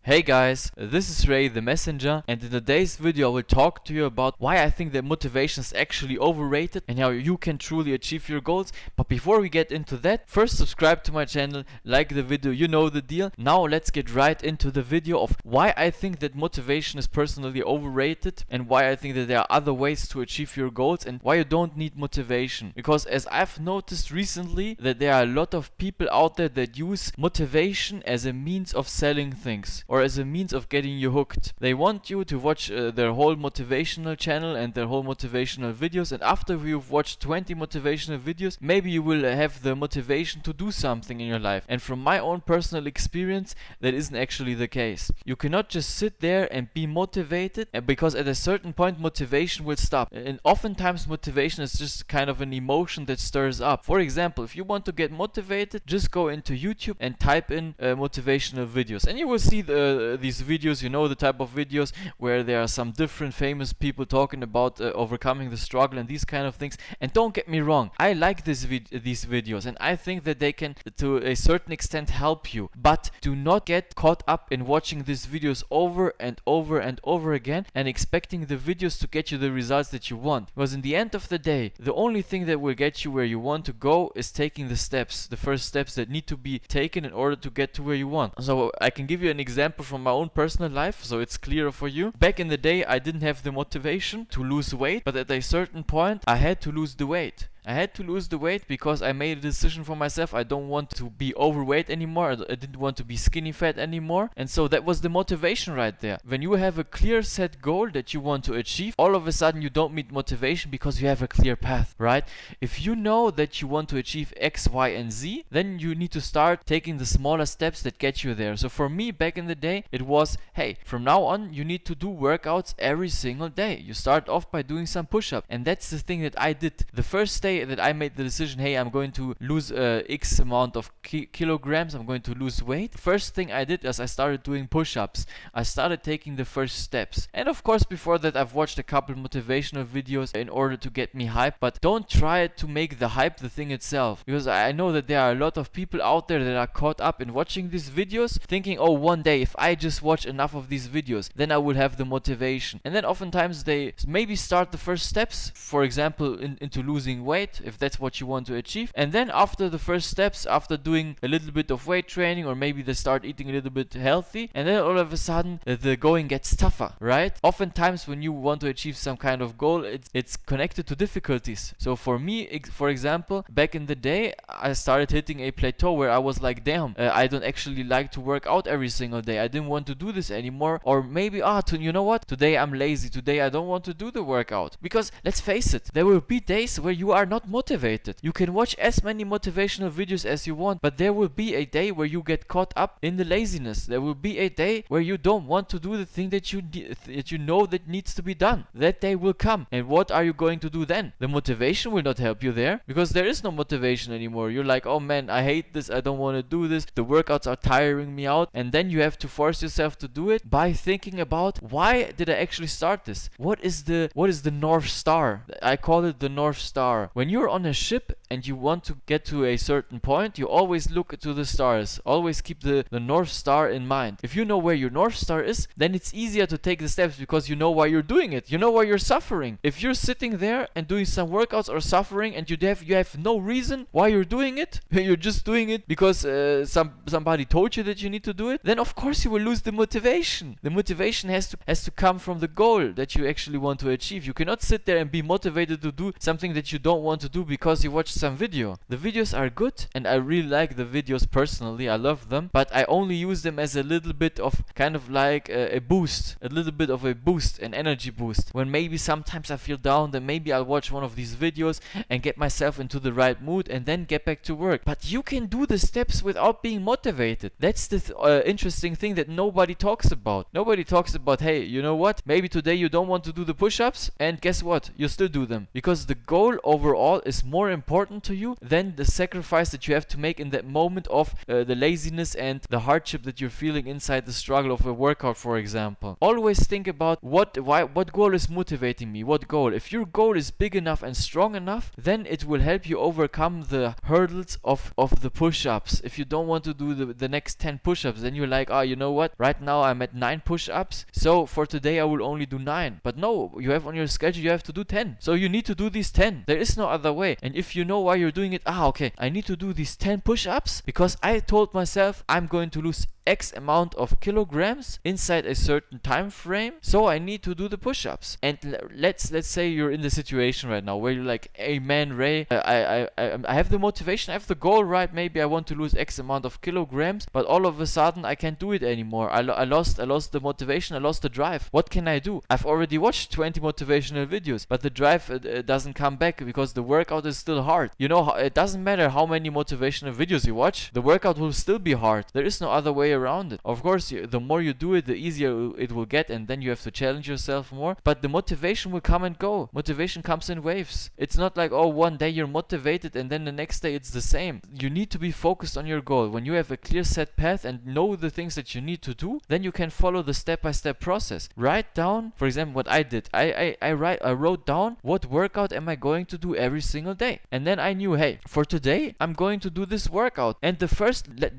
Hey guys, this is Ray the Messenger, and in today's video I will talk to you about why I think that motivation is actually overrated and how you can truly achieve your goals. But before we get into that, first subscribe to my channel, like the video, you know the deal. Now let's get right into the video of why I think that motivation is personally overrated and why I think that there are other ways to achieve your goals and why you don't need motivation. Because as I've noticed recently that there are a lot of people out there that use motivation as a means of selling things or as a means of getting you hooked. They want you to watch their whole motivational channel and their whole motivational videos, and after you've watched 20 motivational videos, maybe you will have the motivation to do something in your life. And from my own personal experience, that isn't actually the case. You cannot just sit there and be motivated, because at a certain point motivation will stop. And oftentimes motivation is just kind of an emotion that stirs up. For example, if you want to get motivated, just go into YouTube and type in motivational videos, and you will see these videos, you know, the type of videos where there are some different famous people talking about overcoming the struggle and these kind of things. And don't get me wrong, I like these videos and I think that they can to a certain extent help you, but do not get caught up in watching these videos over and over and over again and expecting the videos to get you the results that you want, because in the end of the day, the only thing that will get you where you want to go is taking the steps, the first steps that need to be taken in order to get to where you want. So I can give you an example from my own personal life so it's clearer for you. Back in the day, I didn't have the motivation to lose weight, but at a certain point I had to lose the weight. I had to lose the weight because I made a decision for myself. I don't want to be overweight anymore. I didn't want to be skinny fat anymore. And so that was the motivation right there. When you have a clear set goal that you want to achieve, all of a sudden you don't need motivation because you have a clear path, right? If you know that you want to achieve X, Y, and Z, then you need to start taking the smaller steps that get you there. So for me, back in the day, it was, hey, from now on, you need to do workouts every single day. You start off by doing some push-ups. And that's the thing that I did. The first day that I made the decision, hey, I'm going to lose X amount of kilograms, I'm going to lose weight. First thing I did is I started doing push-ups. I started taking the first steps. And of course, before that, I've watched a couple motivational videos in order to get me hyped, but don't try to make the hype the thing itself, because I know that there are a lot of people out there that are caught up in watching these videos thinking, oh, one day if I just watch enough of these videos, then I will have the motivation. And then oftentimes they maybe start the first steps, for example, into losing weight, if that's what you want to achieve. And then after the first steps, after doing a little bit of weight training, or maybe they start eating a little bit healthy, and then all of a sudden the going gets tougher, right? Oftentimes when you want to achieve some kind of goal, it's connected to difficulties. So for me, for example, back in the day, I started hitting a plateau where I was like, damn, I don't actually like to work out every single day. I didn't want to do this anymore. Or maybe, you know what? Today I'm lazy. Today I don't want to do the workout. Because let's face it, there will be days where you are not motivated. You can watch as many motivational videos as you want, but there will be a day where you get caught up in the laziness. There will be a day where you don't want to do the thing that you know that needs to be done. That day will come. And what are you going to do then? The motivation will not help you there, because there is no motivation anymore. You're like, oh man, I hate this. I don't want to do this. The workouts are tiring me out. And then you have to force yourself to do it by thinking about, why did I actually start this? What is the North Star? I call it the North Star. When you're on a ship and you want to get to a certain point, you always look to the stars. Always keep the North Star in mind. If you know where your North Star is, then it's easier to take the steps because you know why you're doing it. You know why you're suffering. If you're sitting there and doing some workouts or suffering and you have no reason why you're doing it, you're just doing it because somebody told you that you need to do it, then of course you will lose the motivation. The motivation has to come from the goal that you actually want to achieve. You cannot sit there and be motivated to do something that you don't want to do because you watched some video. The videos are good and I really like the videos personally. I love them, but I only use them as a little bit of kind of like a boost, a little bit of a boost, an energy boost. When maybe sometimes I feel down, then maybe I'll watch one of these videos and get myself into the right mood and then get back to work. But you can do the steps without being motivated. That's the interesting thing that nobody talks about. Nobody talks about, hey, you know what? Maybe today you don't want to do the push-ups, and guess what? You still do them, because the goal overall is more important important to you than the sacrifice that you have to make in that moment of the laziness and the hardship that you're feeling inside the struggle of a workout, for example. Always think about what goal is motivating me. What goal? If your goal is big enough and strong enough, then it will help you overcome the hurdles of the push-ups. If you don't want to do the next 10 push-ups, then you're like, oh, you know what? Right now I'm at 9 push-ups, so for today I will only do 9. But no, you have on your schedule, you have to do 10. So you need to do these 10. There is no other way. And if you know why you're doing it, okay, I need to do these 10 push-ups because I told myself I'm going to lose X amount of kilograms inside a certain time frame, so I need to do the push-ups. And let's say you're in the situation right now where you're like, hey man, Ray, I have the motivation, I have the goal, right? Maybe I want to lose X amount of kilograms, but all of a sudden I can't do it anymore. I lost the motivation, I lost the drive. What can I do? I've already watched 20 motivational videos, but the drive doesn't come back because the workout is still hard. You know, it doesn't matter how many motivational videos you watch, the workout will still be hard. There is no other way around it. Of course, the more you do it, the easier it will get, and then you have to challenge yourself more. But the motivation will come and go. Motivation comes in waves. It's not like, oh, one day you're motivated and then the next day it's the same. You need to be focused on your goal. When you have a clear set path and know the things that you need to do, then you can follow the step-by-step process. Write down, for example, what I did. I wrote down what workout am I going to do every single day. And then I knew, hey, for today, I'm going to do this workout. And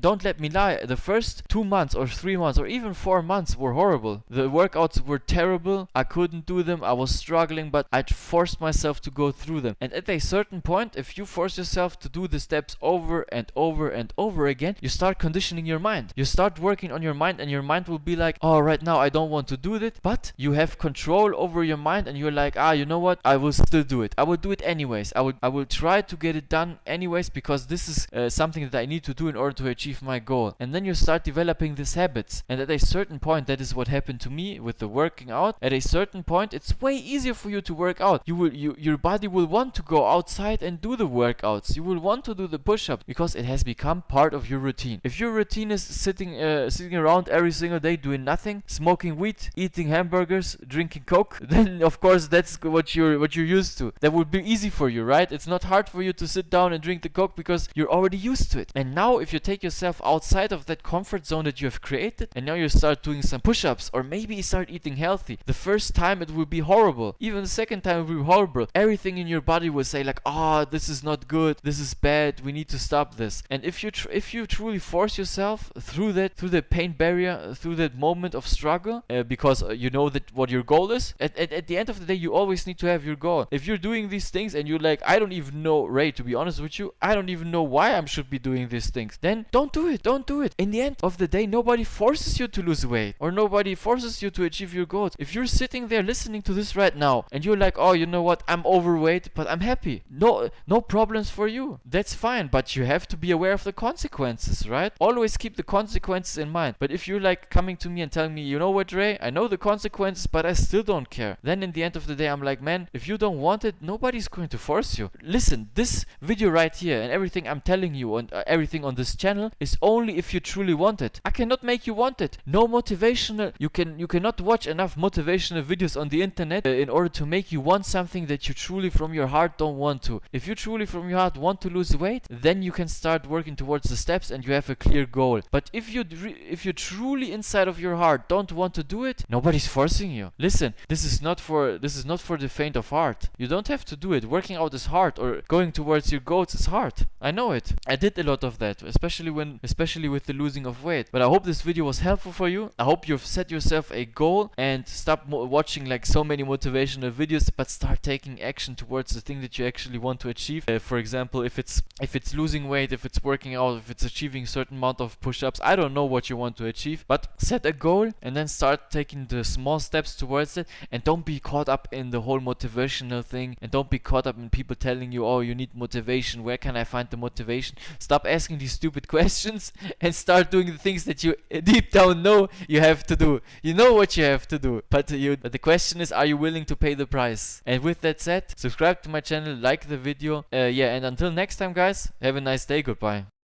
don't let me lie, the first 2 months or 3 months or even 4 months were horrible. The workouts were terrible. I couldn't do them. I was struggling, but I forced myself to go through them. And at a certain point, if you force yourself to do the steps over and over and over again, you start conditioning your mind. You start working on your mind, and your mind will be like, oh, right now I don't want to do it, but you have control over your mind, and you're like, you know what? I will still do it. I will do it anyways. I will try to get it done anyways because this is something that I need to do in order to achieve my goal. And then you start developing these habits, and at a certain point, that is what happened to me with the working out. At a certain point, it's way easier for you to work out. Your body will want to go outside and do the workouts. You will want to do the push-ups because it has become part of your routine. If your routine is sitting around every single day doing nothing, smoking weed, eating hamburgers, drinking Coke, then of course that's what you're used to. That would be easy for you, right? It's not hard for you to sit down and drink the Coke because you're already used to it. And now if you take yourself outside of that comfort zone that you have created, and now you start doing some push-ups, or maybe you start eating healthy, the first time it will be horrible. Even the second time it will be horrible. Everything in your body will say like, this is not good, this is bad, we need to stop this. And if you truly force yourself through the pain barrier, through that moment of struggle, because you know that what your goal is, at the end of the day, you always need to have your goal. If you're doing these things and you're like, I don't even know, Ray, to be honest with you, I don't even know why I should be doing these things, then don't do it. In the end of the day, nobody forces you to lose weight, or nobody forces you to achieve your goals. If you're sitting there listening to this right now and you're like, oh, you know what, I'm overweight but I'm happy, no problems for you, that's fine, but you have to be aware of the consequences, right? Always keep the consequences in mind. But if you're like coming to me and telling me, you know what, Ray, I know the consequences but I still don't care, then in the end of the day I'm like, man, if you don't want it, nobody's going to force you. Listen, this video right here and everything I'm telling you and everything on this channel is only if you truly want it. I cannot make you want it. No motivational, you cannot watch enough motivational videos on the internet in order to make you want something that you truly from your heart don't want to. If you truly from your heart want to lose weight, then you can start working towards the steps and you have a clear goal. But if you truly inside of your heart don't want to do it, nobody's forcing you. Listen, this is not for the faint of heart. You don't have to do it. Working out is hard, or going towards your goals is hard. I know it. I did a lot of that, especially with the losing of weight. But I hope this video was helpful for you. I hope you've set yourself a goal and stop watching like so many motivational videos, but start taking action towards the thing that you actually want to achieve. For example, if it's losing weight, if it's working out, if it's achieving a certain amount of push-ups, I don't know what you want to achieve, but set a goal and then start taking the small steps towards it. And don't be caught up in the whole motivational thing, and don't be caught up in people telling you, oh, you need motivation, where can I find the motivation? Stop asking these stupid questions and start doing the things that you deep down know you have to do. You know what you have to do, but the question is, are you willing to pay the price? And with that said, subscribe to my channel, like the video, and until next time, guys, have a nice day. Goodbye.